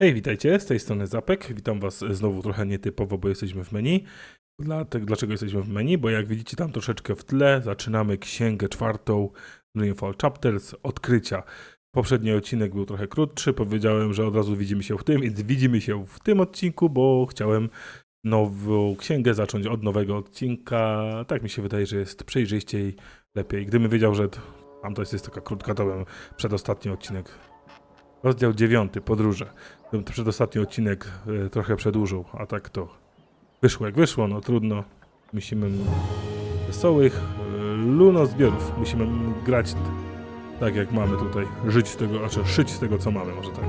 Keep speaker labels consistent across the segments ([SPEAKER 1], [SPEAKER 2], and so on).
[SPEAKER 1] Hej, witajcie, z tej strony Zapek. Witam was znowu trochę nietypowo, bo jesteśmy w menu. Dlaczego jesteśmy w meni? Bo jak widzicie tam troszeczkę w tle, zaczynamy księgę czwartą Dreamfall Chapters, odkrycia. Poprzedni odcinek był trochę krótszy, powiedziałem, że od razu widzimy się w tym, więc widzimy się w tym odcinku, bo chciałem nową księgę zacząć od nowego odcinka. Tak mi się wydaje, że jest przejrzyściej, lepiej. Gdybym wiedział, że tamto jest taka krótka, to bym przedostatni odcinek. Rozdział 9, podróże. Bym przedostatni odcinek trochę przedłużył, a tak to wyszło jak wyszło, no trudno. Musimy wesołych lunozbiorów. Musimy grać tak jak mamy tutaj. Żyć z tego, szyć z tego co mamy, może tak.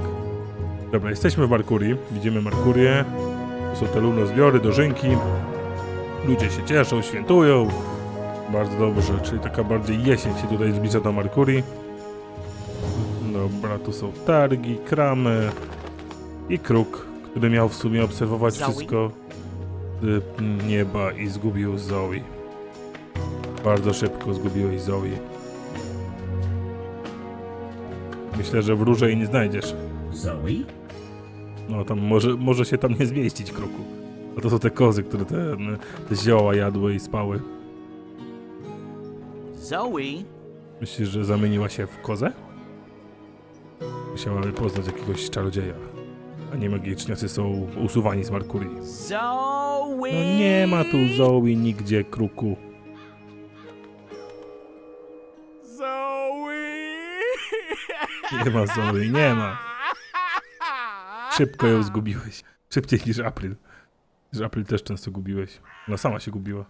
[SPEAKER 1] Dobra, jesteśmy w Markurii. Widzimy Markurię. To są te lunozbiory, dożynki. Ludzie się cieszą, świętują. Bardzo dobrze, czyli taka bardziej jesień się tutaj zbliża do Markurii. Dobra, tu są targi, kramy i kruk, który miał w sumie obserwować wszystko z nieba i zgubił Zoe. Bardzo szybko zgubiłeś Zoe. Myślę, że w rurze jej nie znajdziesz.
[SPEAKER 2] Zoe?
[SPEAKER 1] No tam może się tam nie zmieścić kruku. A to są te kozy, które te zioła jadły i spały.
[SPEAKER 2] Zoe?
[SPEAKER 1] Myślisz, że zamieniła się w kozę? Musiałaby poznać jakiegoś czarodzieja. A nie magiczniacy są usuwani z Markurii.
[SPEAKER 2] Zoe!
[SPEAKER 1] No nie ma tu Zoe nigdzie, kruku.
[SPEAKER 2] Zoe!
[SPEAKER 1] Nie ma Zoe, nie ma. Szybko ją zgubiłeś. Szybciej niż April. Że April też często gubiłeś. Ona sama się gubiła.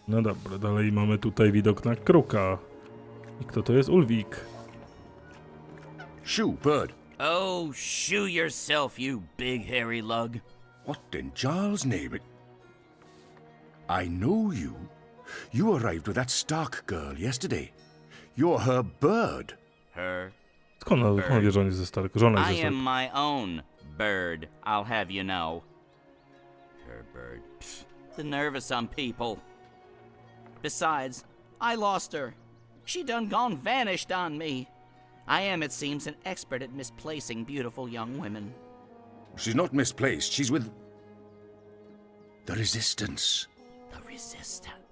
[SPEAKER 1] No dobra, dalej mamy tutaj widok na kruka. I kto to jest? Ulwik.
[SPEAKER 3] Shoo, bird.
[SPEAKER 2] Oh, shoo yourself, you big hairy lug.
[SPEAKER 3] What in Charles' name? I know you. You arrived with that Stark girl yesterday. You're her bird.
[SPEAKER 2] Her.
[SPEAKER 1] Skąd ona wie, że on jest ze Stark? Że ona jest ze
[SPEAKER 2] I
[SPEAKER 1] Stark.
[SPEAKER 2] am my own bird, I'll have you know. Her bird. Pfft, the nerve of some people. Besides, I lost her. She done gone vanished on me. I am, it seems, an expert at misplacing beautiful young women.
[SPEAKER 3] She's not misplaced. She's with the Resistance.
[SPEAKER 2] The Resistance.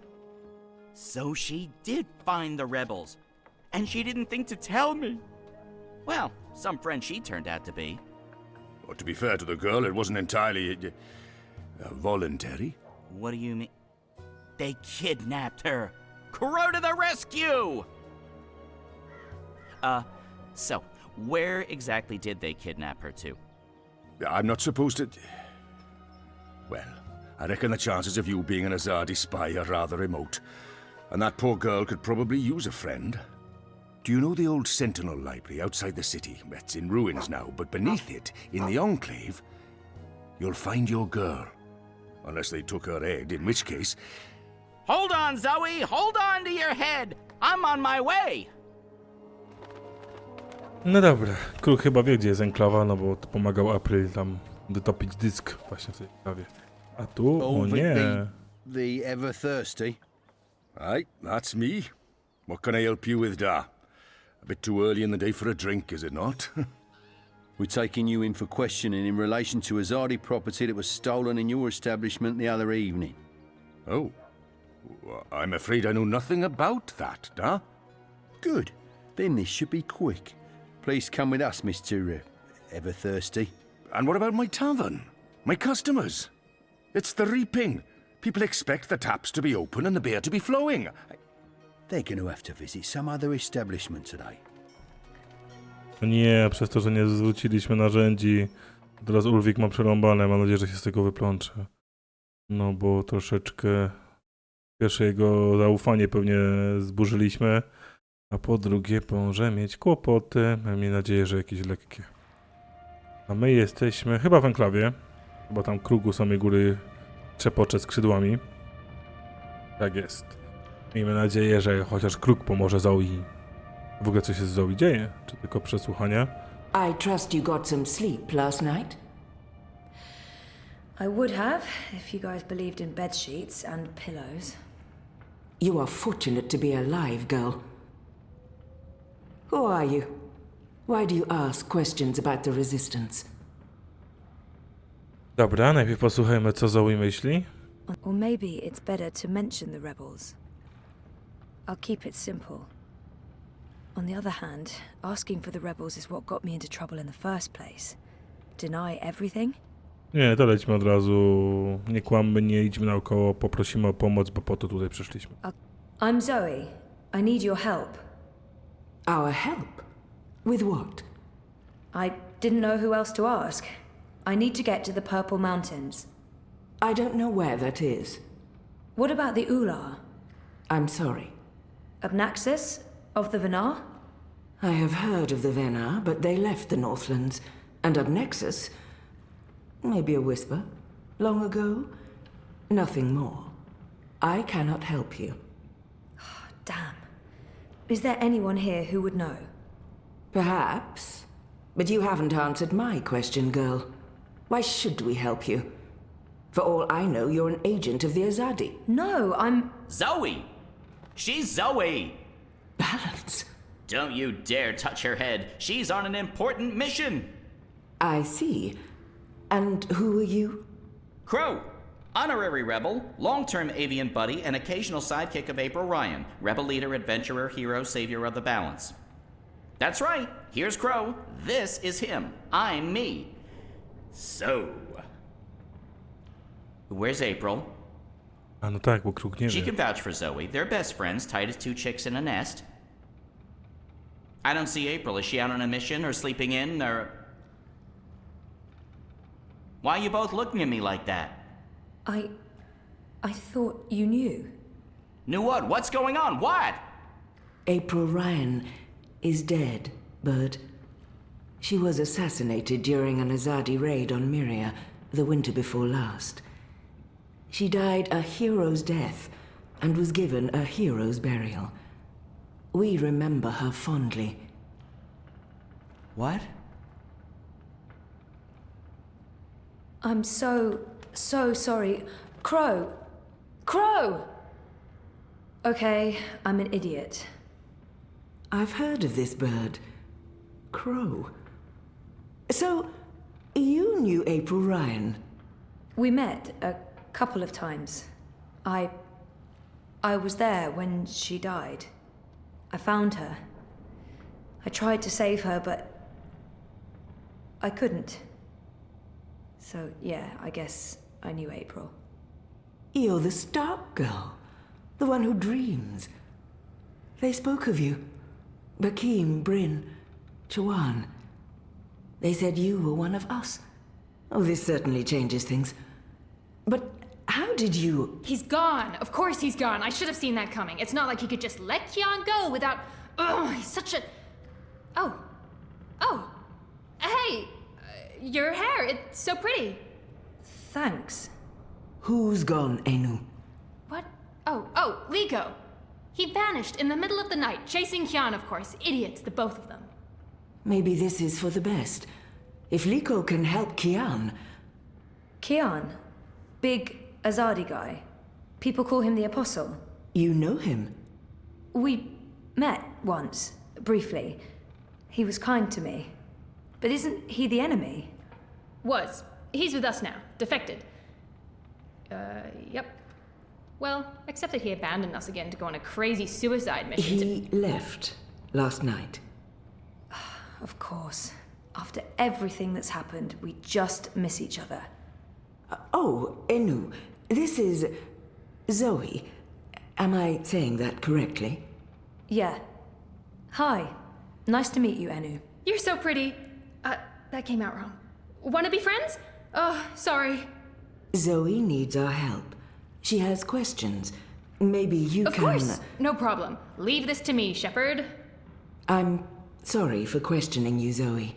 [SPEAKER 2] So she did find the rebels, and she didn't think to tell me. Well, some friend she turned out to be.
[SPEAKER 3] Well, to be fair to the girl, it wasn't entirely voluntary.
[SPEAKER 2] What do you mean? They kidnapped her. Crow to the rescue! So, where exactly did they kidnap her to?
[SPEAKER 3] I'm not supposed to... Well, I reckon the chances of you being an Azadi spy are rather remote. And that poor girl could probably use a friend. Do you know the old Sentinel Library outside the city? It's in ruins now, but beneath it, in the Enclave, you'll find your girl. Unless they took her head, in which case...
[SPEAKER 2] Hold on, Zoe! Hold on to your head! I'm on my way!
[SPEAKER 1] No dobra, kruk chyba wie, gdzie jest enklawa, no bo pomagał April tam wytopić dysk właśnie w tej enklawie. A tu? O nie.
[SPEAKER 4] The ever thirsty.
[SPEAKER 3] Aye, that's me. What can I help you with, da? A bit too early in the day for a drink, is it not?
[SPEAKER 4] We're taking you in for questioning in relation to Azadi property that was stolen in your establishment the other evening.
[SPEAKER 3] Oh. I'm afraid I know nothing about that, da?
[SPEAKER 4] Good. Then this should be quick. Please come with us, Mr. Ever Thirsty.
[SPEAKER 3] And what about my tavern? My customers? It's the reaping. People expect the taps to be open and the beer to be flowing.
[SPEAKER 4] They're going to have to visit some other establishment today.
[SPEAKER 1] No nie, przez to, że nie zwróciliśmy narzędzi. Teraz Ulwik ma przerąbane, mam nadzieję, że się z tego wyplącze. No bo troszeczkę pierwsze jego zaufanie pewnie zburzyliśmy. A po drugie, może mieć kłopoty. Mam nadzieję, że jakieś lekkie. A my jesteśmy chyba w enklawie. Chyba tam krugu samej góry trzepocze skrzydłami. Tak jest. Miejmy nadzieję, że chociaż kruk pomoże Zoe. W ogóle coś się z Zoe dzieje? Czy tylko przesłuchania?
[SPEAKER 5] I trust you got some sleep last night?
[SPEAKER 6] I would have, if you guys believed in bed sheets and pillows.
[SPEAKER 5] You are fortunate to be alive, girl. Who are you? Why do you ask questions about the Resistance?
[SPEAKER 1] Dobra, najpierw posłuchajmy, co Zoe myśli.
[SPEAKER 6] Or maybe it's better to mention the rebels. I'll keep it simple. On the other hand, asking for the rebels is what got me into trouble in the first place. Deny everything?
[SPEAKER 1] Nie, to lećmy od razu. Nie kłammy, nie idźmy naokoło, poprosimy o pomoc, bo po to tutaj przyszliśmy.
[SPEAKER 6] I'm Zoe. I need your help.
[SPEAKER 5] Our help? With what?
[SPEAKER 6] I didn't know who else to ask. I need to get to the Purple Mountains.
[SPEAKER 5] I don't know where that is.
[SPEAKER 6] What about the Ular?
[SPEAKER 5] I'm sorry.
[SPEAKER 6] Obnaxis? Of the Venar?
[SPEAKER 5] I have heard of the Venar, but they left the Northlands. And Obnexus? Maybe a whisper. Long ago? Nothing more. I cannot help you.
[SPEAKER 6] Damn. Is there anyone here who would know?
[SPEAKER 5] Perhaps. But you haven't answered my question, girl. Why should we help you? For all I know, you're an agent of the Azadi.
[SPEAKER 6] No, I'm...
[SPEAKER 2] Zoe! She's Zoe!
[SPEAKER 5] Balance.
[SPEAKER 2] Don't you dare touch her head. She's on an important mission.
[SPEAKER 5] I see. And who are you?
[SPEAKER 2] Crow, honorary rebel, long-term avian buddy, and occasional sidekick of April Ryan, rebel leader, adventurer, hero, savior of the balance. That's right. Here's Crow. This is him. I'm me. So, where's April?
[SPEAKER 1] A no tak, bo Kruk nie
[SPEAKER 2] She
[SPEAKER 1] wie.
[SPEAKER 2] can vouch for Zoe. They're best friends, tight as two chicks in a nest. I don't see April. Is she out on a mission or sleeping in or... Why are you both looking at me like that?
[SPEAKER 6] I thought you knew.
[SPEAKER 2] Knew what? What's going on? What?
[SPEAKER 5] April Ryan is dead, Bird. She was assassinated during an Azadi raid on Myria the winter before last. She died a hero's death and was given a hero's burial. We remember her fondly.
[SPEAKER 2] What?
[SPEAKER 6] I'm so sorry. Crow! Crow! Okay, I'm an idiot.
[SPEAKER 5] I've heard of this bird. Crow. So, you knew April Ryan?
[SPEAKER 6] We met a couple of times. I was there when she died. I found her. I tried to save her, but I couldn't. So, yeah, I guess I knew April.
[SPEAKER 5] You're the Stark girl. The one who dreams. They spoke of you. Bakim, Bryn, Chawan. They said you were one of us. Oh, this certainly changes things. But how did you...
[SPEAKER 7] He's gone. Of course he's gone. I should have seen that coming. It's not like he could just let Kian go without... Oh, he's such a... Oh. Hey! Your hair, it's so pretty.
[SPEAKER 6] Thanks.
[SPEAKER 5] Who's gone, Enu?
[SPEAKER 7] What? Oh, Liko. He vanished in the middle of the night, chasing Kian, of course. Idiots, the both of them.
[SPEAKER 5] Maybe this is for the best. If Liko can help Kian...
[SPEAKER 6] Kian. Big Azadi guy. People call him the Apostle.
[SPEAKER 5] You know him?
[SPEAKER 6] We met once, briefly. He was kind to me. But isn't he the enemy?
[SPEAKER 7] Was. He's with us now. Defected. Yep. Well, except that he abandoned us again to go on a crazy suicide mission to...
[SPEAKER 5] He left last night.
[SPEAKER 6] Of course. After everything that's happened, we just miss each other.
[SPEAKER 5] Oh, Enu, this is Zoe. Am I saying that correctly?
[SPEAKER 6] Yeah. Hi. Nice to meet you, Enu.
[SPEAKER 7] You're so pretty. That came out wrong. Wanna be friends? Oh, sorry.
[SPEAKER 5] Zoe needs our help. She has questions. Maybe you
[SPEAKER 7] Of
[SPEAKER 5] can...
[SPEAKER 7] course. No problem. Leave this to me, Shepard.
[SPEAKER 5] I'm sorry for questioning you, Zoe.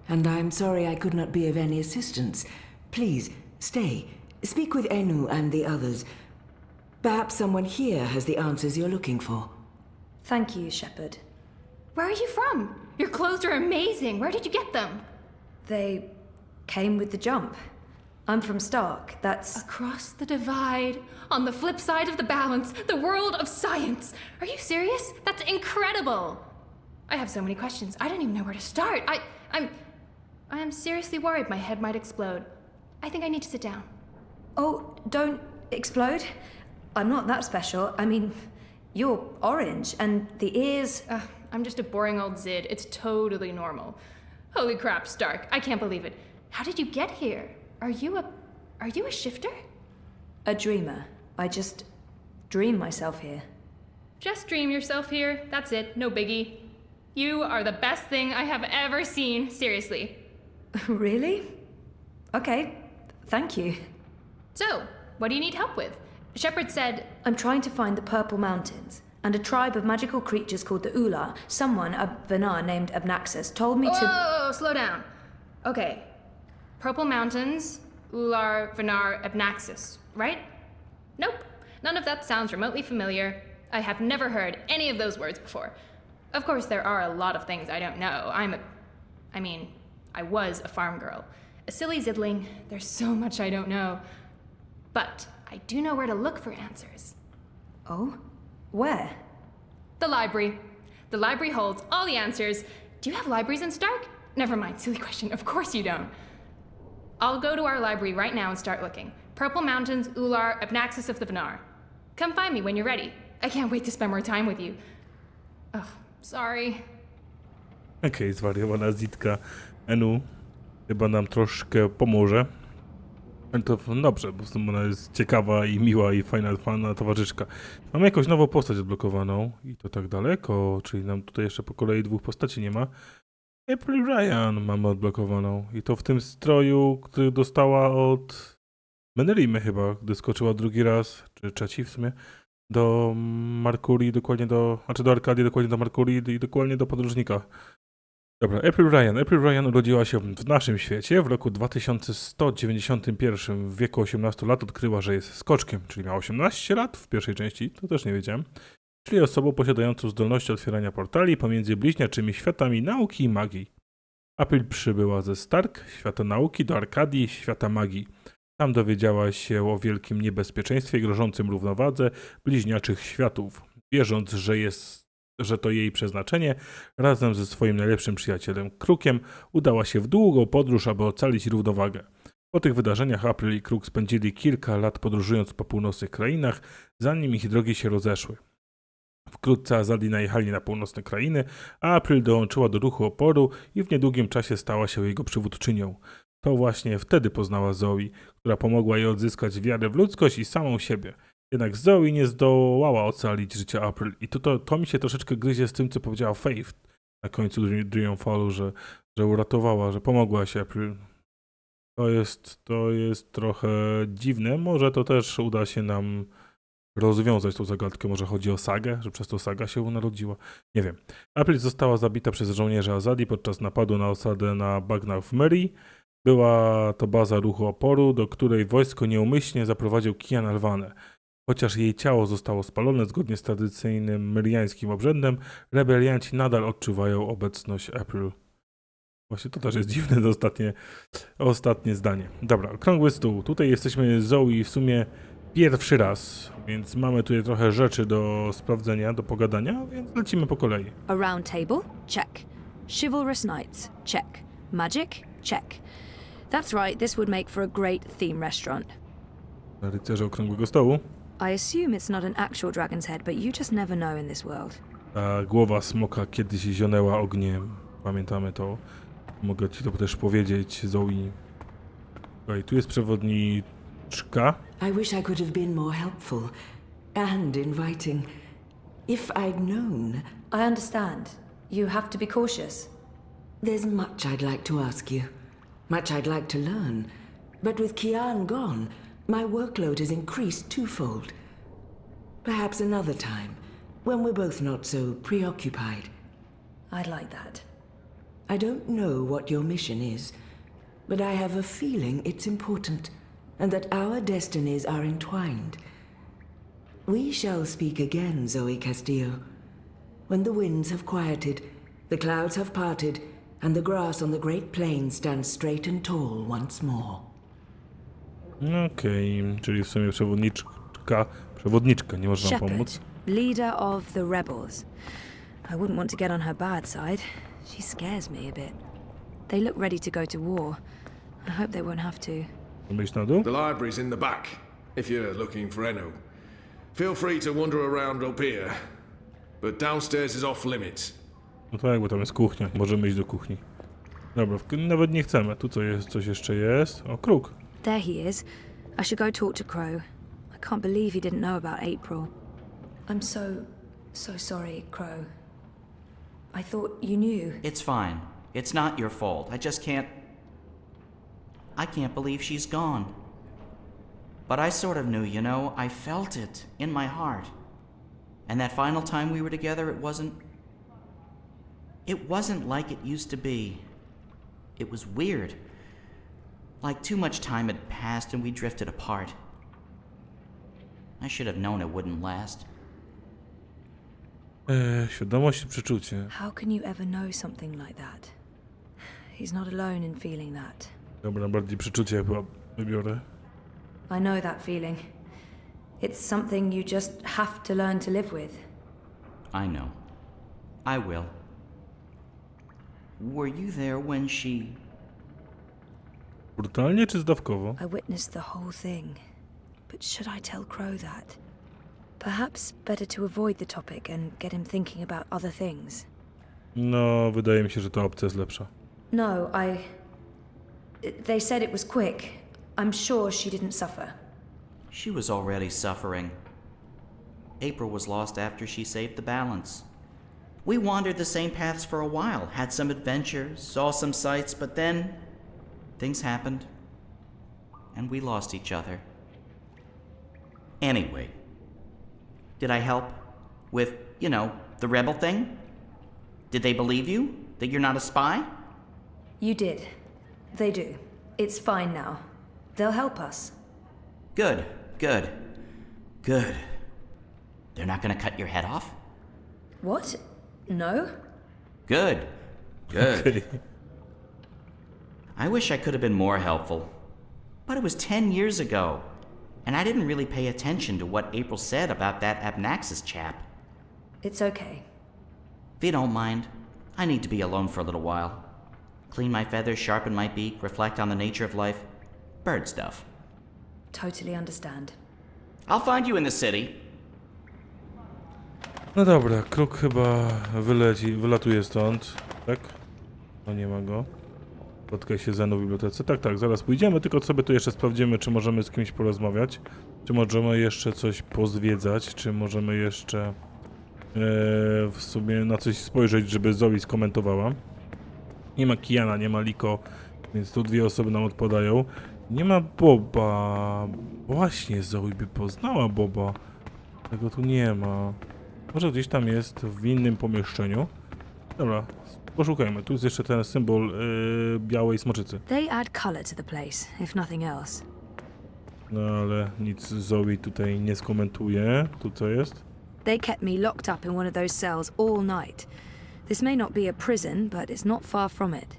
[SPEAKER 5] And I'm sorry I could not be of any assistance. Please, stay. Speak with Enu and the others. Perhaps someone here has the answers you're looking for.
[SPEAKER 6] Thank you, Shepard.
[SPEAKER 7] Where are you from? Your clothes are amazing. Where did you get them?
[SPEAKER 6] They came with the jump. I'm from Stark. That's...
[SPEAKER 7] Across the divide, on the flip side of the balance, the world of science. Are you serious? That's incredible. I have so many questions. I don't even know where to start. I am seriously worried my head might explode. I think I need to sit down.
[SPEAKER 6] Oh, don't explode. I'm not that special. I mean, you're orange, and the ears...
[SPEAKER 7] I'm just a boring old Zid. It's totally normal. Holy crap, Stark. I can't believe it. How did you get here? Are you a shifter?
[SPEAKER 6] A dreamer. I just dream myself here.
[SPEAKER 7] Just dream yourself here. That's it. No biggie. You are the best thing I have ever seen. Seriously.
[SPEAKER 6] Really? Okay, thank you.
[SPEAKER 7] So, what do you need help with? Shepard said...
[SPEAKER 6] I'm trying to find the Purple Mountains, and a tribe of magical creatures called the Ular. Someone, a Vanar named Abnaxus, told me to...
[SPEAKER 7] Whoa, slow down. Okay. Purple Mountains, Ular, Vanar, Abnaxus, right? Nope. None of that sounds remotely familiar. I have never heard any of those words before. Of course, there are a lot of things I don't know. I was a farm girl. A silly zidling. There's so much I don't know. But I do know where to look for answers.
[SPEAKER 6] Oh? Where?
[SPEAKER 7] The library. The library holds all the answers. Do you have libraries in Stark? Never mind, silly question. Of course you don't. I'll go to our library right now and start looking. Purple Mountains, Ular, Abnaxus of the Vanar. Come find me when you're ready. I can't wait to spend more time with you. Ugh, sorry.
[SPEAKER 1] Okej, zwariowana Zitka Enu chyba nam troszkę pomoże. Ale to dobrze, bo ona jest ciekawa i miła i fajna towarzyszka. Mamy jakąś nową postać odblokowaną i to tak daleko, czyli nam tutaj jeszcze po kolei dwóch postaci nie ma. April Ryan mamy odblokowaną i to w tym stroju, który dostała od Menelimy chyba, gdy skoczyła drugi raz, czy trzeci w sumie, do Markurii, do Arkadii, dokładnie do Markurii i dokładnie do podróżnika. Dobra, April Ryan urodziła się w naszym świecie w roku 2191. W wieku 18 lat odkryła, że jest skoczkiem, czyli miała 18 lat w pierwszej części, to też nie wiedziałem. Czyli osobą posiadającą zdolności otwierania portali pomiędzy bliźniaczymi światami nauki i magii. April przybyła ze Stark, świata nauki, do Arkadii, świata magii. Tam dowiedziała się o wielkim niebezpieczeństwie grożącym równowadze bliźniaczych światów. Wierząc, że to jej przeznaczenie, razem ze swoim najlepszym przyjacielem Krookiem udała się w długą podróż, aby ocalić równowagę. Po tych wydarzeniach April i Krook spędzili kilka lat podróżując po północnych krainach, zanim ich drogi się rozeszły. Wkrótce Azadi najechali na północne krainy, a April dołączyła do ruchu oporu i w niedługim czasie stała się jego przywódczynią. To właśnie wtedy poznała Zoe, która pomogła jej odzyskać wiarę w ludzkość i samą siebie. Jednak Zoe nie zdołała ocalić życia April i to mi się troszeczkę gryzie z tym, co powiedziała Faith na końcu Dreamfallu, że uratowała, że pomogła się April. To jest trochę dziwne. Może to też uda się nam rozwiązać tą zagadkę. Może chodzi o sagę, że przez to saga się narodziła. Nie wiem. April została zabita przez żołnierzy Azadi podczas napadu na osadę na bagnach w Meri. Była to baza ruchu oporu, do której wojsko nieumyślnie zaprowadził Kian Alvanę. Chociaż jej ciało zostało spalone zgodnie z tradycyjnym myriańskim obrzędem, rebelianci nadal odczuwają obecność April. Właśnie to też jest dziwne, to ostatnie zdanie. Dobra, okrągły stół. Tutaj jesteśmy z Zoe w sumie pierwszy raz, więc mamy tutaj trochę rzeczy do sprawdzenia, do pogadania, więc lecimy po kolei.
[SPEAKER 8] A round table? Check. Chivalrous knights? Check. Magic? Check. That's right, this would make for a great theme restaurant.
[SPEAKER 1] Rycerze okrągłego stołu.
[SPEAKER 8] I assume it's not an actual dragon's head, but you just never know in this world.
[SPEAKER 1] Ta głowa smoka kiedyś zionęła ogniem. Pamiętamy to. Mogę ci to też powiedzieć, Zoe. Okej, tu jest przewodniczka.
[SPEAKER 5] I wish I could have been more helpful and inviting. If I'd known.
[SPEAKER 6] I understand. You have to be cautious.
[SPEAKER 5] There's much I'd like to ask you. Much I'd like to learn. But with Kian gone, my workload has increased twofold. Perhaps another time, when we're both not so preoccupied.
[SPEAKER 6] I'd like that.
[SPEAKER 5] I don't know what your mission is, but I have a feeling it's important, and that our destinies are entwined. We shall speak again, Zoe Castillo. When the winds have quieted, the clouds have parted, and the grass on the great plain stands straight and tall once more.
[SPEAKER 1] Okej, czyli w sumie przewodniczka, nie może nam pomóc.
[SPEAKER 8] Leader of the rebels. I wouldn't want to get on her bad side. She scares me a bit. They look ready to go to war. I hope they won't have to.
[SPEAKER 1] Iść na dół?
[SPEAKER 9] The library's in the back, if you're looking for Eno. Feel free to wander around up here, but downstairs is off limits.
[SPEAKER 1] No tak, bo tam jest kuchnia. Możemy iść do kuchni. Dobra, nawet nie chcemy. Tu co jest, coś jeszcze jest. O, kruk.
[SPEAKER 8] There he is. I should go talk to Crow. I can't believe he didn't know about April. I'm so sorry, Crow. I thought you knew.
[SPEAKER 2] It's fine. It's not your fault. I can't believe she's gone. But I sort of knew, you know. I felt it in my heart. And that final time we were together, it wasn't like it used to be. It was weird. Like too much time had passed and we drifted apart. I should have known it wouldn't last.
[SPEAKER 1] Świadomość i przeczucie.
[SPEAKER 8] How can you ever know something like that? He's not alone in feeling that.
[SPEAKER 1] Dobra, bardziej przeczucie chyba wybiorę.
[SPEAKER 6] I know that feeling. It's something you just have to learn to live with.
[SPEAKER 2] I know. I will. Were you there when she...
[SPEAKER 1] Brutalnie czy zdawkowo?
[SPEAKER 8] I witnessed the whole thing. But should I tell Crow that? Perhaps better to avoid the topic and get him thinking about other things.
[SPEAKER 1] No, wydaje mi się, że ta opcja jest lepsza.
[SPEAKER 6] No, They said it was quick. I'm sure she didn't suffer.
[SPEAKER 2] She was already suffering. April was lost after she saved the balance. We wandered the same paths for a while, had some adventures, saw some sights, but then things happened, and we lost each other. Anyway, did I help with, you know, the rebel thing? Did they believe you? That you're not a spy?
[SPEAKER 6] You did. They do. It's fine now. They'll help us.
[SPEAKER 2] Good, good, good. They're not gonna cut your head off?
[SPEAKER 6] What? No?
[SPEAKER 2] Good, good.
[SPEAKER 1] Okay.
[SPEAKER 2] I wish I could have been more helpful. But it was 10 years ago, and I didn't really pay attention to what April said about that Abnaxis chap.
[SPEAKER 6] It's okay.
[SPEAKER 2] If you don't mind, I need to be alone for a little while. Clean my feathers, sharpen my beak, reflect on the nature of life. Bird stuff.
[SPEAKER 6] Totally understand.
[SPEAKER 2] I'll find you in the city.
[SPEAKER 1] No dobra, kruk chyba wylatuje stąd, tak? No nie ma go. Spotkaj się ze mną w bibliotece. Tak, zaraz pójdziemy, tylko sobie tu jeszcze sprawdzimy, czy możemy z kimś porozmawiać, czy możemy jeszcze coś pozwiedzać, czy możemy jeszcze w sumie na coś spojrzeć, żeby Zoe skomentowała. Nie ma Kiana, nie ma Liko, więc tu dwie osoby nam odpadają. Nie ma Boba. Właśnie, Zoe by poznała Boba. Tego tu nie ma. Może gdzieś tam jest w innym pomieszczeniu. Dobra, poszukajmy. Tu jest jeszcze ten symbol białej smoczycy.
[SPEAKER 8] They add color to the place, if nothing else.
[SPEAKER 1] No ale nic Zoe tutaj nie skomentuje. Tu co jest?
[SPEAKER 8] They kept me locked up in one of those cells all night. This may not be a prison, but it's not far from it.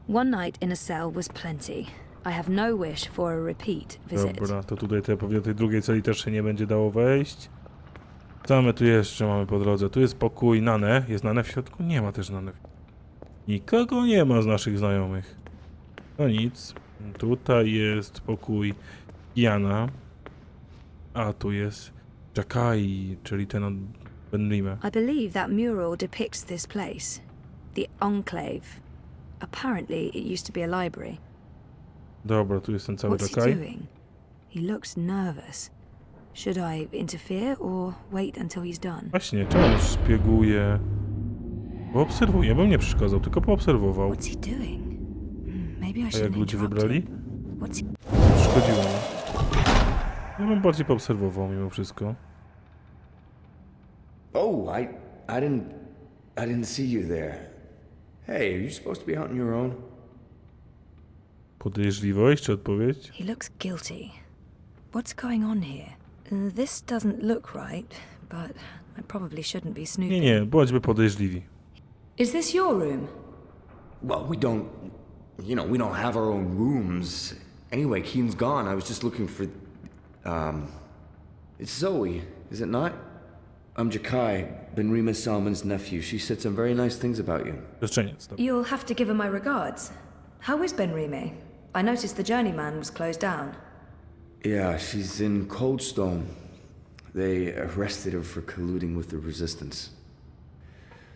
[SPEAKER 8] One night in a cell was plenty. I have no wish for a repeat visit.
[SPEAKER 1] Dobra, to tutaj pewnie tej drugiej celi też się nie będzie dało wejść. Co my tu jeszcze mamy po drodze? Tu jest pokój Nane. Jest Nane w środku? Nie ma też Nane. Nikogo nie ma z naszych znajomych. No nic. Tutaj jest pokój Kiana. A tu jest Jakai, czyli ten od Benlima.
[SPEAKER 8] I believe that mural depicts this place. The Enclave. Apparently it used to be a library.
[SPEAKER 1] Dobra, tu jest ten cały
[SPEAKER 8] What's he
[SPEAKER 1] Jakai.
[SPEAKER 8] doing? He looks nervous. Should I interfere or wait until he's done?
[SPEAKER 1] Właśnie, czemu on szpieguje? Poobserwuje, bym nie przeszkadzał, tylko poobserwował.
[SPEAKER 8] What's he doing? Maybe I
[SPEAKER 1] A jak
[SPEAKER 8] shouldn't
[SPEAKER 1] ludzie
[SPEAKER 8] interrupt
[SPEAKER 1] wybrali?
[SPEAKER 8] him. What's he...
[SPEAKER 1] Szkodziło mi. Ja bym bardziej poobserwował mimo wszystko.
[SPEAKER 10] Oh, I didn't see you there. Hey, are you supposed to be out on your own?
[SPEAKER 1] Podejrzliwość czy odpowiedź?
[SPEAKER 8] He looks guilty. What's going on here? This doesn't look right, but I probably shouldn't be snooping.
[SPEAKER 1] Nie, bądźmy podejrzliwi.
[SPEAKER 6] Is this your room?
[SPEAKER 10] Well, we don't have our own rooms. Anyway, Keen's gone. I was just looking for, it's Zoe, is it not? I'm Jakai, Benrima Salman's nephew. She said some very nice things about you.
[SPEAKER 1] Pieszczeniec. Dobra.
[SPEAKER 6] You'll have to give her my regards. How is Benrime? I noticed the journeyman was closed down.
[SPEAKER 10] Yeah, she's in Coldstone. They arrested her for colluding with the Resistance.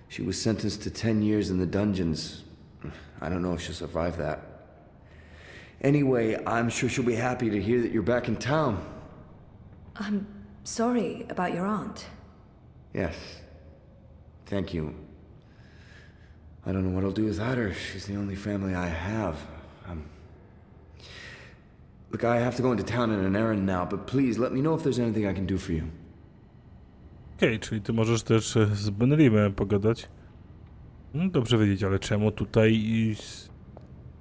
[SPEAKER 10] She was sentenced to 10 years in the dungeons. I don't know if she'll survive that. Anyway, I'm sure she'll be happy to hear that you're back in town.
[SPEAKER 6] I'm sorry about your aunt.
[SPEAKER 10] Yes. Thank you. I don't know what I'll do without her. She's the only family I have. Look, I have to go into town on an errand now, but please let me know if there's anything I can do for you.
[SPEAKER 1] Okej, czyli ty możesz też z Benrimem pogadać. Dobrze wiedzieć, ale czemu tutaj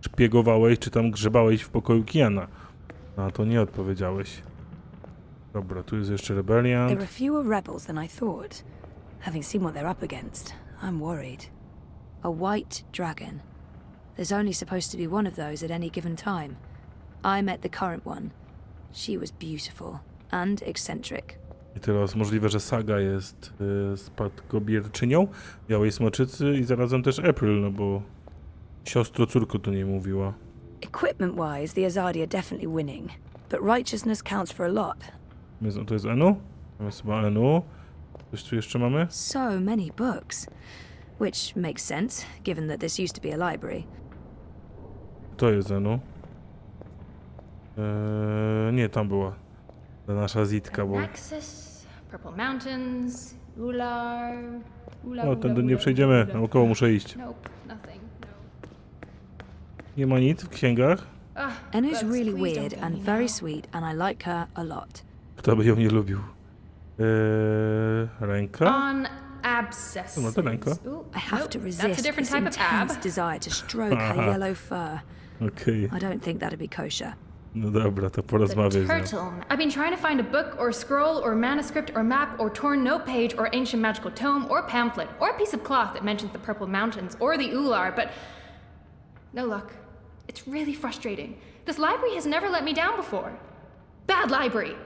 [SPEAKER 1] szpiegowałeś, czy tam grzebałeś w pokoju Kiana? Na to nie odpowiedziałeś. Dobra, tu jest jeszcze rebeliant.
[SPEAKER 8] There are fewer rebels than I thought. Having seen what they're up against, I'm worried. A white dragon. There's only supposed to be one of those at any given time. I met the current one. She was beautiful and eccentric.
[SPEAKER 1] I teraz możliwe, że Saga jest spadkobierczynią Białej Smoczycy i zarazem też April, no bo siostro córko to nie mówiła.
[SPEAKER 8] Equipment-wise, the Azadi are definitely winning, but righteousness counts for a lot.
[SPEAKER 1] To jest Enu? To jest chyba Enu. Coś tu jeszcze mamy?
[SPEAKER 8] So many books, which makes sense, given that this used to be a library.
[SPEAKER 1] To jest Enu. Nie, tam była ta nasza Zitka, bo...
[SPEAKER 7] Naxos, Purple Mountains, Ular...
[SPEAKER 1] O, tędy nie przejdziemy, naokoło muszę iść.
[SPEAKER 7] Nope, nothing, no.
[SPEAKER 1] Nie ma nic w księgach?
[SPEAKER 8] Enu's really weird and very sweet, and I like her a lot.
[SPEAKER 1] Kto by ją nie lubił? Ręka?
[SPEAKER 7] On abscesses.
[SPEAKER 1] No to ręka.
[SPEAKER 8] I have to
[SPEAKER 7] That's a
[SPEAKER 8] resist
[SPEAKER 7] different
[SPEAKER 8] this
[SPEAKER 7] type of ab.
[SPEAKER 8] intense desire to stroke her yellow fur.
[SPEAKER 1] Okej,
[SPEAKER 8] I don't think that'd be kosher.
[SPEAKER 1] no dobra, to
[SPEAKER 7] The
[SPEAKER 1] porozmawiaj z nią.
[SPEAKER 7] turtle. I've been trying to find a book or scroll or manuscript or map or torn note page or ancient magical tome or pamphlet or a piece of cloth that mentions the Purple Mountains or the Ular, but no luck. It's really frustrating. This library has never let me down before. Bad library.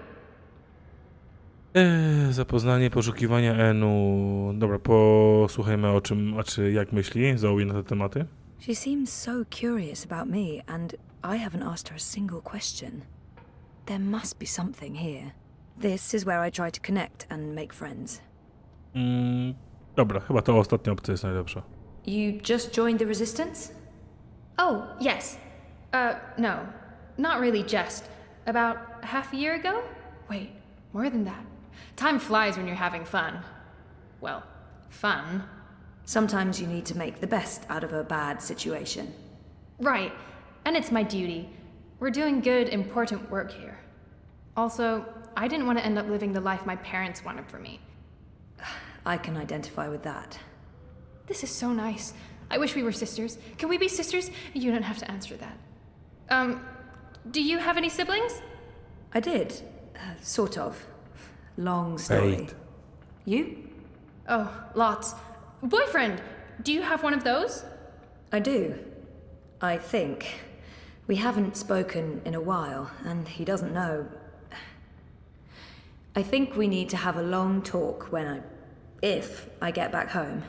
[SPEAKER 1] Zapoznanie, poszukiwania Enu. Dobra, posłuchajmy o czym, jak myśli Zoe na te tematy.
[SPEAKER 8] She seems so curious about me, and I haven't asked her a single question. There must be something here. This is where I try to connect and make friends.
[SPEAKER 1] Dobra, chyba ta ostatnia opcja jest najlepsza.
[SPEAKER 6] You just joined the Resistance?
[SPEAKER 7] Oh, yes. No. Not really just. About half a year ago? Wait, more than that. Time flies when you're having fun. Well, fun.
[SPEAKER 6] Sometimes you need to make the best out of a bad situation.
[SPEAKER 7] Right. And it's my duty. We're doing good, important work here. Also, I didn't want to end up living the life my parents wanted for me.
[SPEAKER 6] I can identify with that.
[SPEAKER 7] This is so nice. I wish we were sisters. Can we be sisters? You don't have to answer that. Do you have any siblings?
[SPEAKER 6] I did. Sort of. Long story.
[SPEAKER 1] Wait.
[SPEAKER 6] You?
[SPEAKER 7] Oh, lots. Boyfriend! Do you have one of those?
[SPEAKER 6] I do. I think. We haven't spoken in a while, and he doesn't know. I think we need to have a long talk if I get back home.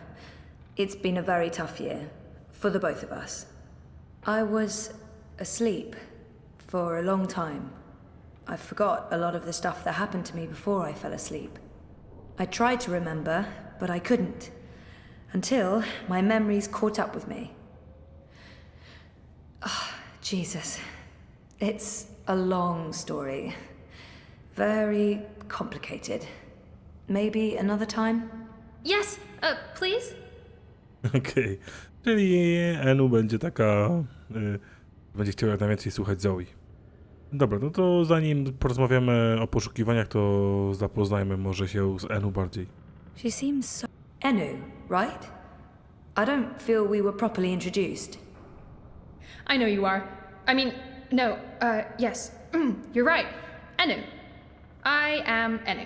[SPEAKER 6] It's been a very tough year, for the both of us. I was asleep for a long time. I forgot a lot of the stuff that happened to me before I fell asleep. I tried to remember, but I couldn't. Until my memories caught up with me. Oh, Jesus. It's a long story. Very complicated. Maybe another time?
[SPEAKER 7] Yes, please?
[SPEAKER 1] Okej. Czyli Enu będzie taka... będzie chciała jak najwięcej słuchać Zoe. Dobra, no to zanim porozmawiamy o poszukiwaniach, to zapoznajmy może się z Enu bardziej.
[SPEAKER 8] She seems so...
[SPEAKER 6] Enu, right? I don't feel we were properly introduced.
[SPEAKER 7] I know you are. I mean, no, yes. You're right. Enu. I am Enu.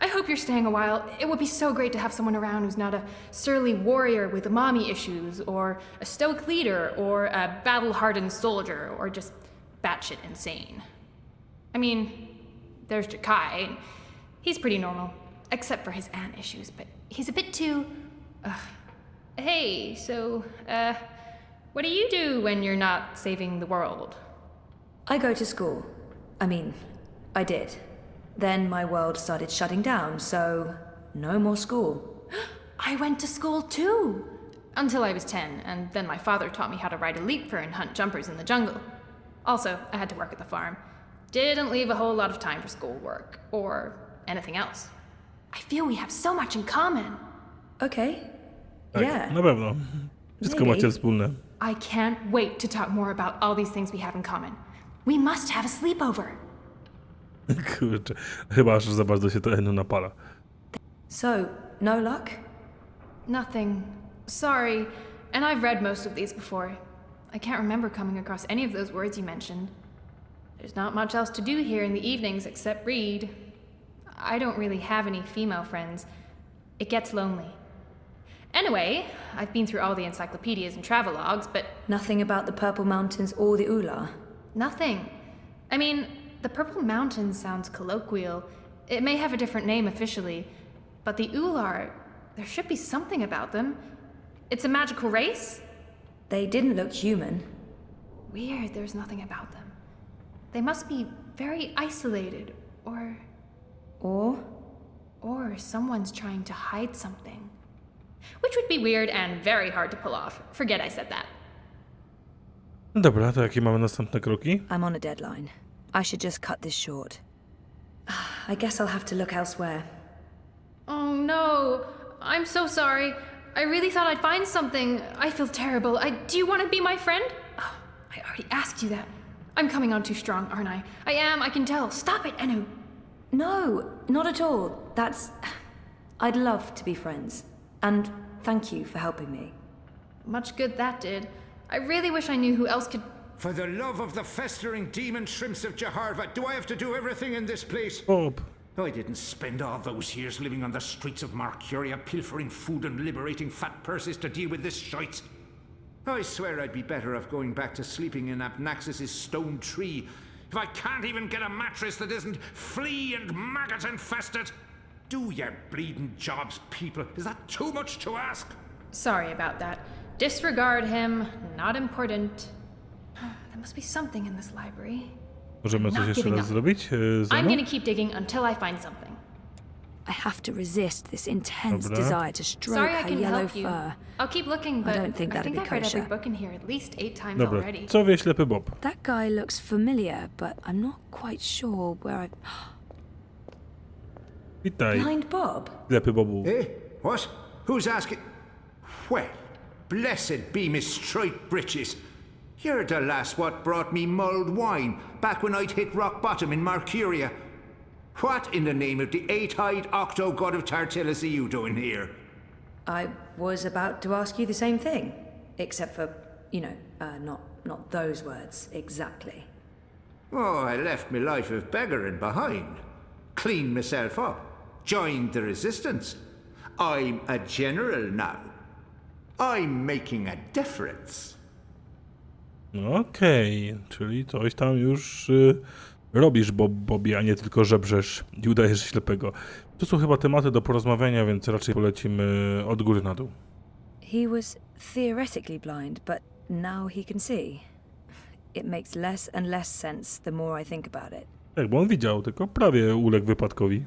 [SPEAKER 7] I hope you're staying a while. It would be so great to have someone around who's not a surly warrior with mommy issues, or a stoic leader, or a battle-hardened soldier, or just batshit insane. I mean, there's Jakai. He's pretty normal. except for his aunt issues, but he's a bit too... Hey, so, what do you do when you're not saving the world?
[SPEAKER 6] I go to school. I mean, I did. Then my world started shutting down, so no more school.
[SPEAKER 7] I went to school too! Until I was 10, and then my father taught me how to ride a leaper and hunt jumpers in the jungle. Also, I had to work at the farm. Didn't leave a whole lot of time for schoolwork, or anything else. I feel we have so much in common.
[SPEAKER 6] Okay.
[SPEAKER 1] Tak,
[SPEAKER 6] Yeah.
[SPEAKER 1] na pewno. Wszystko
[SPEAKER 6] Maybe.
[SPEAKER 1] macie wspólne.
[SPEAKER 7] I can't wait to talk more about all these things we have in common. We must have a sleepover.
[SPEAKER 1] Kurczę, chyba aż za bardzo się to Enu napala.
[SPEAKER 6] So, no luck?
[SPEAKER 7] Nothing. Sorry. And I've read most of these before. I can't remember coming across any of those words you mentioned. There's not much else to do here in the evenings except read. I don't really have any female friends. It gets lonely. Anyway, I've been through all the encyclopedias and travelogues, but
[SPEAKER 6] Nothing about the Purple Mountains or the Ula?
[SPEAKER 7] nothing. I mean, the Purple Mountains sounds colloquial. It may have a different name officially, but the Ular, there should be something about them. It's a magical race?
[SPEAKER 6] They didn't look human.
[SPEAKER 7] Weird, there's nothing about them. They must be very isolated, or
[SPEAKER 6] Or?
[SPEAKER 7] someone's trying to hide something. Which would be weird and very hard to pull off. Forget I said that.
[SPEAKER 1] Dobra, to jakie mamy następne kroki?
[SPEAKER 6] I'm on a deadline. I should just cut this short. I guess I'll have to look elsewhere.
[SPEAKER 7] Oh no, I'm so sorry. I really thought I'd find something. I feel terrible. Do you want to be my friend? Oh, I already asked you that. I'm coming on too strong, aren't I? I am, I can tell. Stop it, Enu.
[SPEAKER 6] No, not at all. I'd love to be friends. And thank you for helping me.
[SPEAKER 7] Much good that did. I really wish I knew who else could...
[SPEAKER 3] For the love of the festering demon shrimps of Jaharva, do I have to do everything in this place?
[SPEAKER 1] Bob.
[SPEAKER 3] I didn't spend all those years living on the streets of Marcuria, pilfering food and liberating fat purses to deal with this shite. I swear I'd be better off going back to sleeping in Abnaxis's stone tree if I can't even get a mattress that isn't flea and maggot infested. Do your bleeding jobs, people. Is that too much to ask?
[SPEAKER 7] Sorry about that. Disregard him. Not important. There must be something in this library.
[SPEAKER 1] Możemy coś
[SPEAKER 7] Not
[SPEAKER 1] jeszcze
[SPEAKER 7] giving
[SPEAKER 1] raz
[SPEAKER 7] up.
[SPEAKER 1] zrobić?
[SPEAKER 7] I'm
[SPEAKER 1] Zeno?
[SPEAKER 7] gonna keep digging until I find something.
[SPEAKER 8] I have to resist this intense
[SPEAKER 1] Dobra.
[SPEAKER 8] desire to stroke
[SPEAKER 7] Sorry I
[SPEAKER 8] her
[SPEAKER 7] can
[SPEAKER 8] yellow
[SPEAKER 7] help you.
[SPEAKER 8] fur.
[SPEAKER 7] I'll keep looking, but
[SPEAKER 8] don't think that'd be
[SPEAKER 7] I've read every
[SPEAKER 8] kosher.
[SPEAKER 7] book in here at least 8 times
[SPEAKER 1] Dobra,
[SPEAKER 7] already.
[SPEAKER 1] co wie ślepy Bob?
[SPEAKER 8] That guy looks familiar, but I'm not quite sure where I've...
[SPEAKER 1] Witaj,
[SPEAKER 6] Blind Bob?
[SPEAKER 1] ślepy Bobu.
[SPEAKER 3] Eh? What? Who's asking? Well, blessed be Miss Striped Britches. You're the lass what brought me mulled wine back when I'd hit rock bottom in Marcuria. What in the name of the eight-eyed octo-god of Tartillus are you doing here?
[SPEAKER 6] I was about to ask you the same thing. Except for, not those words exactly.
[SPEAKER 3] Oh, I left my life of beggaring behind. Cleaned myself up. Joined the resistance. I'm a general now. I'm making a difference.
[SPEAKER 1] Okej, czyli coś tam już robisz, Bobie, a nie tylko żebrzesz i udajesz ślepego. To są chyba tematy do porozmawiania, więc raczej polecimy od góry na dół.
[SPEAKER 8] He was theoretically blind, but now he can see. It makes less and less sense the more I think about it.
[SPEAKER 1] Tak, bo on widział, tylko prawie uległ wypadkowi.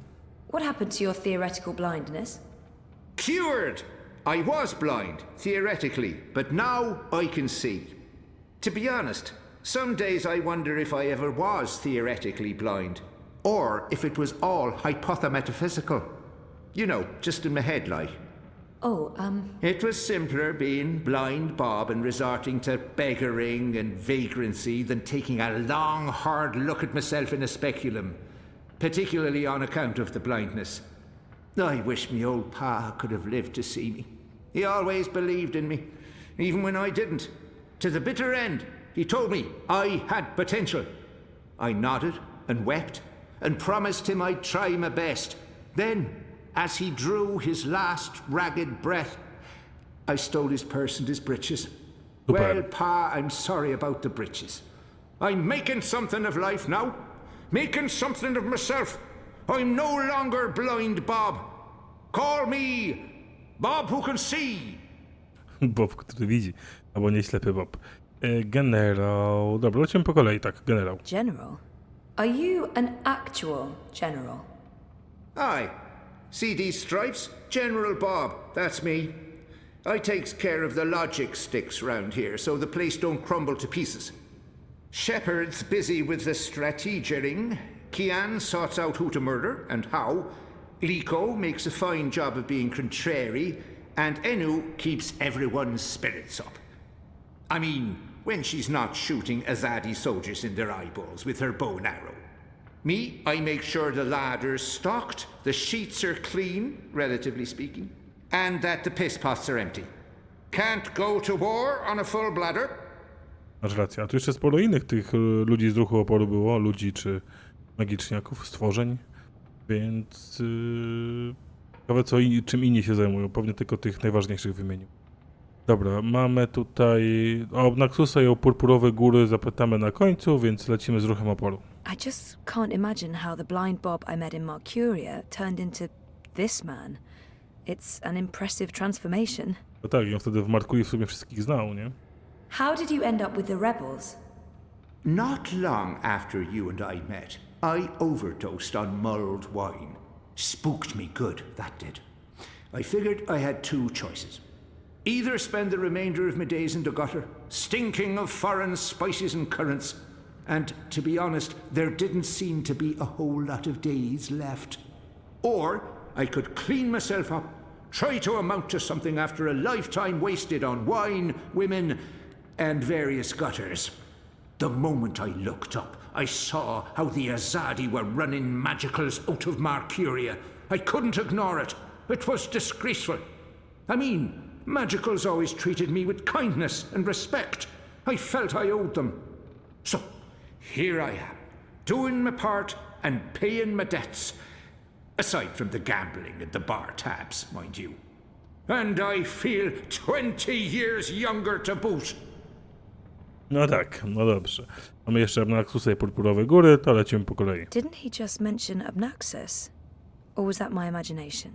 [SPEAKER 6] What happened to your theoretical blindness?
[SPEAKER 3] Cured! I was blind, theoretically, but now I can see. To be honest, some days I wonder if I ever was theoretically blind, or if it was all hypothemetaphysical. You know, just in my head, like. It was simpler being blind Bob and resorting to beggaring and vagrancy than taking a long, hard look at myself in a speculum, particularly on account of the blindness. I wish me old pa could have lived to see me. He always believed in me, even when I didn't. To the bitter end, he told me I had potential. I nodded and wept and promised him I'd try my best. Then, as he drew his last ragged breath, I stole his purse and his breeches. Well, Pa, I'm sorry about the breeches. I'm making something of life now. Making something of myself. I'm no longer blind Bob. Call me Bob who can see.
[SPEAKER 1] Bob, który widzi. Albo nie ślepy Bob. Generał... Dobra, lecimy po kolei, tak, generał.
[SPEAKER 6] General? Are you an actual general?
[SPEAKER 11] Aye. See these stripes? General Bob, that's me. I takes care of the logic sticks round here so the place don't crumble to pieces. Shepard's busy with the strategering. Kian sorts out who to murder and how. Liko makes a fine job of being contrary. And Enu keeps everyone's spirits up. I mean, when she's not shooting Azadi soldiers in their eyeballs with her bow and arrow. Me, I make sure the ladder's stocked, the sheets are clean, relatively speaking, and that the piss pots are empty. Can't go to war on a full bladder.
[SPEAKER 1] Masz rację, a tu jeszcze sporo innych tych ludzi z ruchu oporu było, ludzi czy magiczniaków, stworzeń, więc ciekawe czym inni się zajmują, pewnie tylko tych najważniejszych wymienił. Dobra, mamy tutaj o Naxusa i o purpurowe góry zapytamy na końcu, więc lecimy z ruchem oporu.
[SPEAKER 8] I just can't imagine how the blind Bob I met in Mercuria turned into this man. It's an impressive transformation.
[SPEAKER 1] No tak, i on wtedy w Markurii w sumie wszystkich znał, nie?
[SPEAKER 6] How did you end up with the rebels?
[SPEAKER 11] Not long after you and I met, I overdosed on mulled wine. Spooked me good, that did. I figured I had two choices. Either spend the remainder of my days in the gutter, stinking of foreign spices and currants, and to be honest, there didn't seem to be a whole lot of days left. Or I could clean myself up, try to amount to something after a lifetime wasted on wine, women, and various gutters. The moment I looked up, I saw how the Azadi were running magicals out of Mercuria. I couldn't ignore it. It was disgraceful. I mean, magicals always treated me with kindness and respect. I felt I owed them. So, here I am, doing my part and paying my debts. Aside from the gambling and the bar tabs, mind you. And I feel 20 years younger to boot.
[SPEAKER 1] No tak, no dobrze. Mamy jeszcze Abnaxusa i purpurowe góry, to lecimy po kolei.
[SPEAKER 8] Didn't he just mention Abnaxus? Or was that my imagination?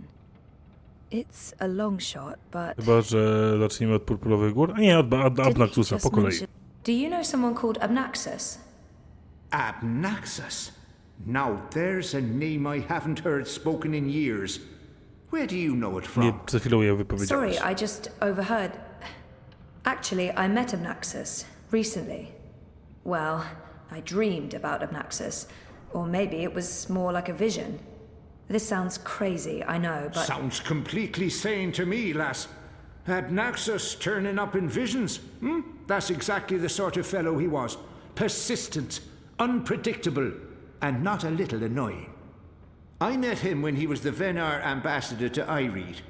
[SPEAKER 8] It's a long shot, but...
[SPEAKER 1] Chyba, że zaczniemy od purpurowych gór? A nie, od Abnaxusa, po kolei.
[SPEAKER 6] Do you know someone called Abnaxus?
[SPEAKER 11] Abnaxus? Now there's a name I haven't heard spoken in years. Where do you know it from?
[SPEAKER 1] Nie, przed chwilą je wypowiedziałeś.
[SPEAKER 6] Sorry, I just overheard. Actually, I met Abnaxus recently. Well, I dreamed about Abnaxus. Or maybe it was more like a vision. This sounds crazy, I know, but...
[SPEAKER 11] Sounds completely sane to me, lass. Abnaxus turning up in visions. That's exactly the sort of fellow he was. Persistent, unpredictable, and not a little annoying. I met him when he was the Venar ambassador to Ireed.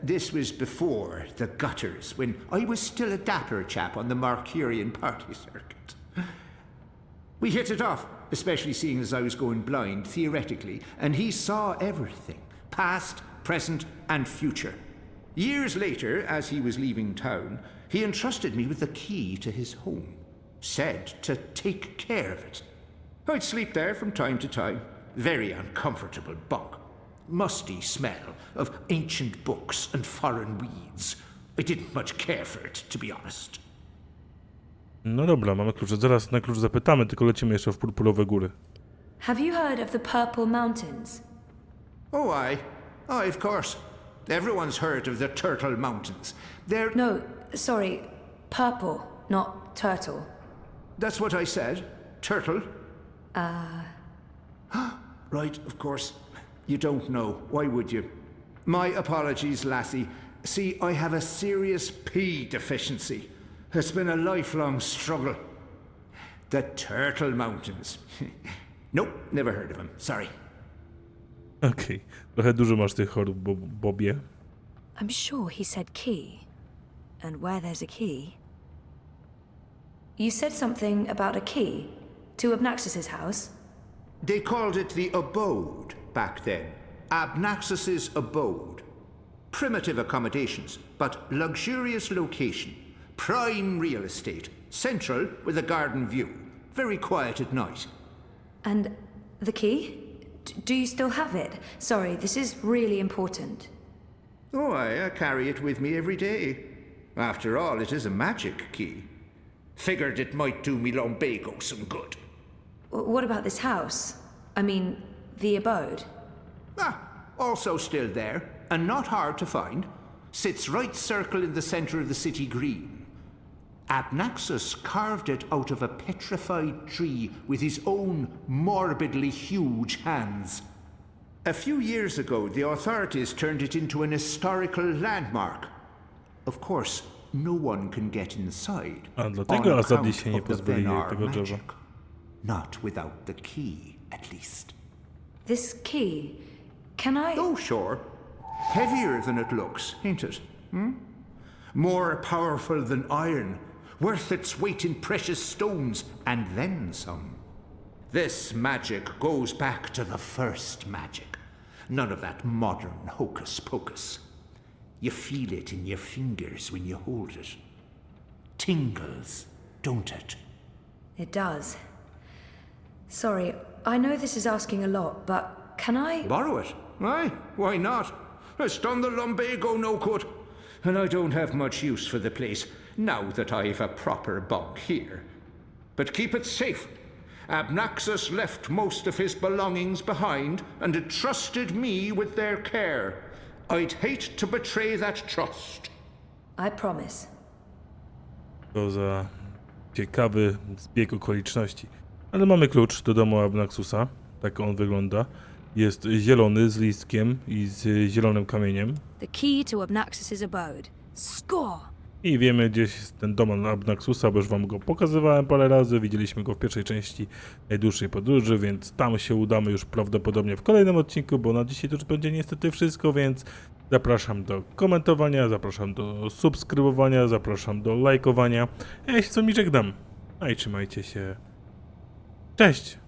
[SPEAKER 11] This was before the gutters, when I was still a dapper chap on the Mercurian party circuit. We hit it off, especially seeing as I was going blind, theoretically, and he saw everything, past, present, and future. Years later, as he was leaving town, he entrusted me with the key to his home, said to take care of it. I'd sleep there from time to time. Very uncomfortable bunk. Musty smell of ancient books and foreign weeds. I didn't much care for it, to be honest.
[SPEAKER 1] No dobra, mamy klucze. Zaraz na klucz zapytamy, tylko lecimy jeszcze w purpurowe góry.
[SPEAKER 6] Have you heard of the Purple Mountains?
[SPEAKER 11] Oh, aye. Aye, of course. Everyone's heard of the Turtle Mountains. They're...
[SPEAKER 6] No, sorry, purple, not turtle.
[SPEAKER 11] That's what I said. Turtle. Right, of course. You don't know. Why would you? My apologies, lassie. See, I have a serious P deficiency. It's been a lifelong struggle. The Turtle Mountains. Nope, never heard of them. Sorry.
[SPEAKER 1] Okej. Trochę dużo masz tych chorób, Bobie.
[SPEAKER 8] I'm sure he said key. And where there's a key...
[SPEAKER 6] You said something about a key to Abnaxus's house?
[SPEAKER 11] They called it the Abode back then. Abnaxus's Abode. Primitive accommodations, but luxurious location. Prime real estate. Central with a garden view. Very quiet at night.
[SPEAKER 6] And the key? Do you still have it? Sorry, this is really important.
[SPEAKER 11] Oh, I carry it with me every day. After all, it is a magic key. Figured it might do me lumbago some good.
[SPEAKER 6] What about this house? I mean, the abode?
[SPEAKER 11] Also still there, and not hard to find. Sits right circle in the center of the city green. Abnaxus carved it out of a petrified tree with his own morbidly huge hands. A few years ago, the authorities turned it into an historical landmark. Of course, no one can get inside.
[SPEAKER 1] A dlatego Azadi się nie pozbyli tego drzewa.
[SPEAKER 11] Not without the key, at least.
[SPEAKER 6] This key, can I...
[SPEAKER 11] Oh, sure. Heavier than it looks, ain't it? More powerful than iron, worth its weight in precious stones, and then some. This magic goes back to the first magic. None of that modern hocus pocus. You feel it in your fingers when you hold it. Tingles, don't it?
[SPEAKER 6] It does. Sorry, I know this is asking a lot, but can I...
[SPEAKER 11] Borrow it? Aye, why not? It's done the lumbago no good. And I don't have much use for the place, now that I've a proper bunk here. But keep it safe. Abnaxus left most of his belongings behind and entrusted me with their care. I'd hate to betray that trust.
[SPEAKER 6] I promise.
[SPEAKER 1] To za ciekawy zbieg okoliczności. Ale mamy klucz do domu Abnaxusa. Tak on wygląda. Jest zielony z listkiem i z zielonym kamieniem.
[SPEAKER 8] The key to Abnaxus's abode. Score!
[SPEAKER 1] I wiemy, gdzieś jest ten dom Abnaxusa, bo już wam go pokazywałem parę razy. Widzieliśmy go w pierwszej części Najdłuższej Podróży, więc tam się udamy już prawdopodobnie w kolejnym odcinku, bo na dzisiaj to już będzie niestety wszystko, więc zapraszam do komentowania, zapraszam do subskrybowania, zapraszam do lajkowania. Ja się z wami żegnam. No i trzymajcie się. Cześć!